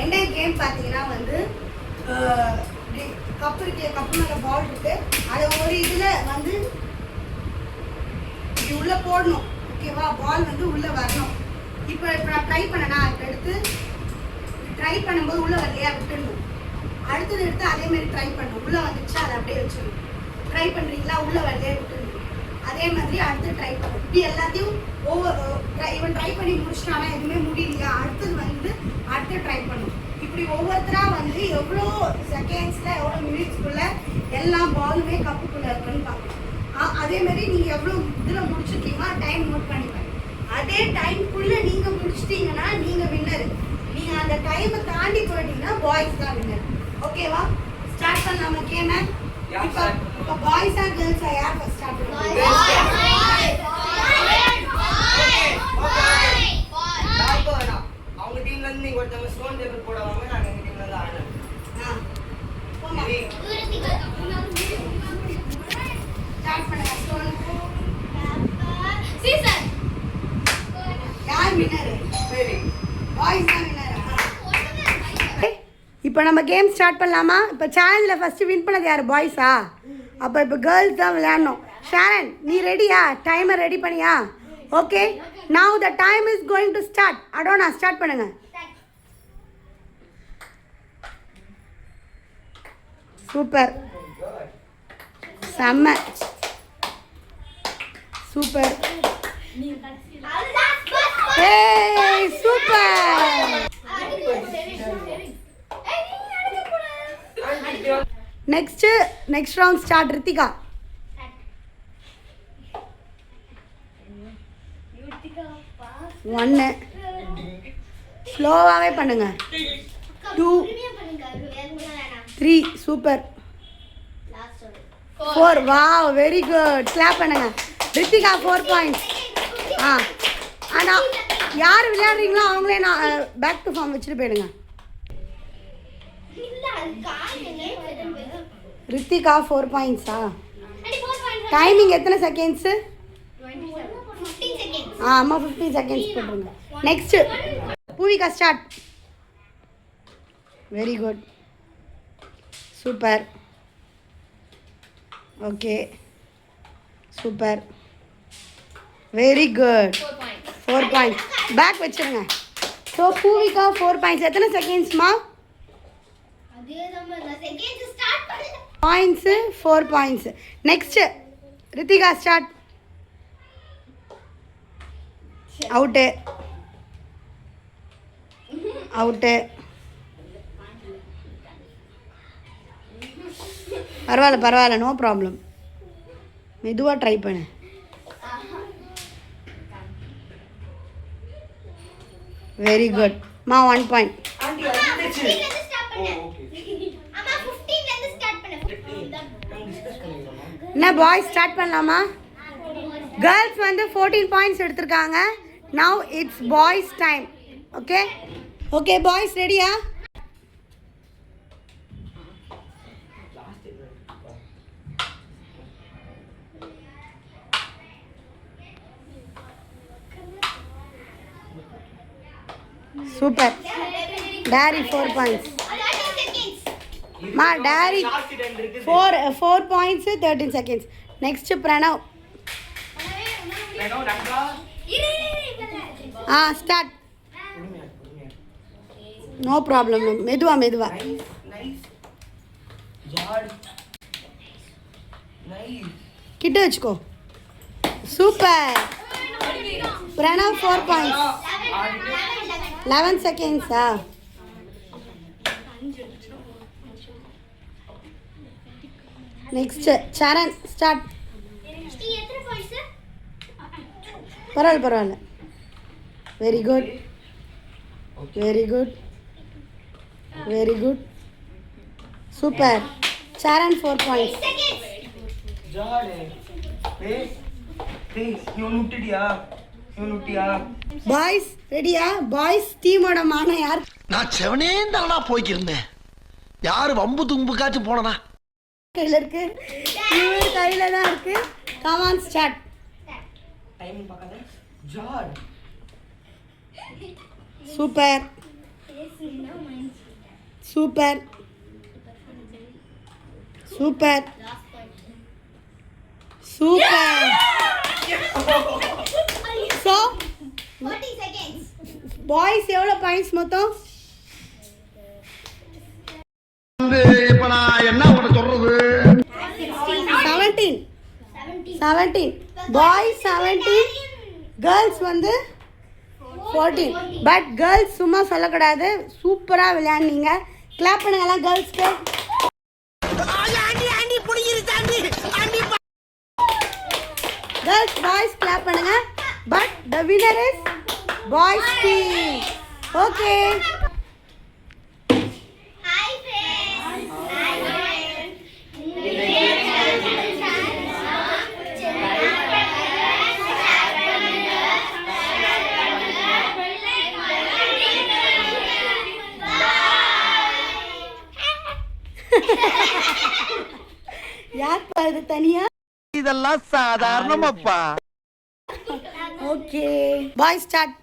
என்ன கேம் பார்த்தீங்கன்னா வந்து கப்பு இருக்கு, கப்பு மேலே பால் இருக்கு, அதை ஒரு இதில் வந்து இப்படி உள்ளே போடணும். ஓகேவா? பால் வந்து உள்ளே வரணும். இப்போ நான் ட்ரை பண்ணேன்னா இப்போ எடுத்து ட்ரை பண்ணும்போது உள்ளே வரலையா விட்டுடணும். அடுத்தது எடுத்து அதேமாரி ட்ரை பண்ணணும். உள்ளே வந்துடுச்சு அதை அப்படியே வச்சிடணும். ட்ரை பண்ணுறீங்களா? உள்ளே வரலையா விட்டுடணும். அதே மாதிரி அடுத்து ட்ரை பண்ணணும். இப்படி எல்லாத்தையும் இவன் ட்ரை பண்ணி முடிச்சிட்டானா எதுவுமே முடியலையா அடுத்தது வந்து அடுத்து ட்ரை பண்ணணும். இப்படி ஒவ்வொருத்தராக வந்து எவ்வளோ செகண்ட்ஸில் எவ்வளோ மினிட்ஸ்க்குள்ளே எல்லா பாலுமே கப்புக்குள்ளே இருக்குன்னு பார்க்கணும். அதே மாதிரி நீங்கள் எவ்வளோ இதில் முடிச்சிருக்கீங்களோ டைம் நோட் பண்ணிப்பாங்க. அதே டைம்குள்ளே நீங்கள் முடிச்சிட்டிங்கன்னா நீங்கள் வின்னர். நீங்கள் அந்த டைமை தாண்டி போயிட்டீங்கன்னா பாய்ஸ் தான் வின்னர். ஓகேவா? ஸ்டார்ட் பண்ணலாமா கேமை? இப்போ பாய்ஸா கேர்ள்ஸா யார் ஃபர்ஸ்ட் ஸ்டார்ட் பண்ணுவாங்க? அவங்க டீம்ல இருந்து நீங்க ஒருத்தவங்க ஸ்டோன் டேபிள் போடுவாங்க, நாங்க எங்க டீம்ல இருந்து ஆடணும். ஸ்டார்ட் பண்ணுங்க. ஸ்டோன் சீசன் யார் வின்னர்? சரி, பாய்ஸ் தான் வின்னர். இப்போ நம்ம கேம் ஸ்டார்ட் பண்ணலாமா? இப்போ சேலஞ்சில் ஃபஸ்ட்டு வின் பண்ணது யார்? பாய்ஸா? அப்போ இப்போ கேர்ள்ஸ் தான் விளையாடணும். ஷாரன் நீ ரெடியா? டைமர் ரெடி பண்ணியா? Okay, now the time is going to start. அடோனா ஸ்டார்ட் பண்ணுங்க. சூப்பர், செம்ம சூப்பர், ஏய் super. Next round start. Ritika ஒன்று ஸ்லோவாகவே பண்ணுங்க. 2 3 super. 4 wow very good. Clap பண்ணுங்க. ரித்திகா 4 பாயிண்ட்ஸ். ஆனால் யார் விளையாடுறீங்களோ அவங்களே நான் பேக் டு ஃபார்ம் வச்சுட்டு போயிடுங்க. ரித்திகா 4 பாயிண்ட்ஸா? டைமிங் எத்தனை செகண்ட்ஸு? ஆமாம் 15 செகண்ட்ஸ் போட்டுருங்க. Next Poovika start. Very good, super, okay super, very good. 4 points back வச்சுருங்க. So Poovika 4 points. எத்தனை செகண்ட்ஸ்மா? Points 4 points. Next Ritika start. Out out. பரவாயில்ல பரவாயில்ல, நோ ப்ராப்ளம். மெதுவாக ட்ரை பண்ணு. வெரி குட் மா. 1 பாயிண்ட். என்ன பாய்ஸ் ஸ்டார்ட் பண்ணலாமா? கேர்ள்ஸ் வந்து 14 பாயிண்ட்ஸ் எடுத்திருக்காங்க. Now it's boys time. Okay okay boys ரெடியா? சூப்பர். டாரி 4 பாயிண்ட்ஸ். மா டாரி 4 points 13 seconds. Next Pranav. Start. No problem, மெதுவா மெதுவா. கிட்ட வச்சுக்கோ. சூப்பர். பிரணவ் 4 பாயிண்ட்ஸ். 11 செகண்ட்ஸா? Next Saran start. பரவாயில்ல பரவாயில்ல. Very good very good very good super. Saran 4 points. Boys ரெடியா? பாய்ஸ் டீமோட மானம் யார்? நான் செவனே தானா போய்க்கிருந்தேன். யாரு வம்பு தும்புக்காச்சும் போனனா? கையில் இருக்கு, இவர் கையில தான் இருக்கு. Come on start. டைமிங் பார்க்காத. George super. Super super super. So boys எவ்வளோ பாயிண்ட்ஸ் மொத்தம்? இப்ப நான் என்ன உன்கிட்ட சொல்றது? 17 பாய்ஸ் 17 கேர்ள்ஸ் வந்து 14. பட் கேர்ள்ஸ் சும்மா சொல்லக்கூடாது, சூப்பராக விளையாடுனீங்க. கிளாப் பண்ணுங்கலாம் கேர்ள்ஸ்க்கு. கேர்ள்ஸ் பாய்ஸ் கிளாப் பண்ணுங்க. But the winner is boys team. Okay யார்ப்பா இது தனியா? இதெல்லாம் சாதாரணமாப்பா. Okay bye start.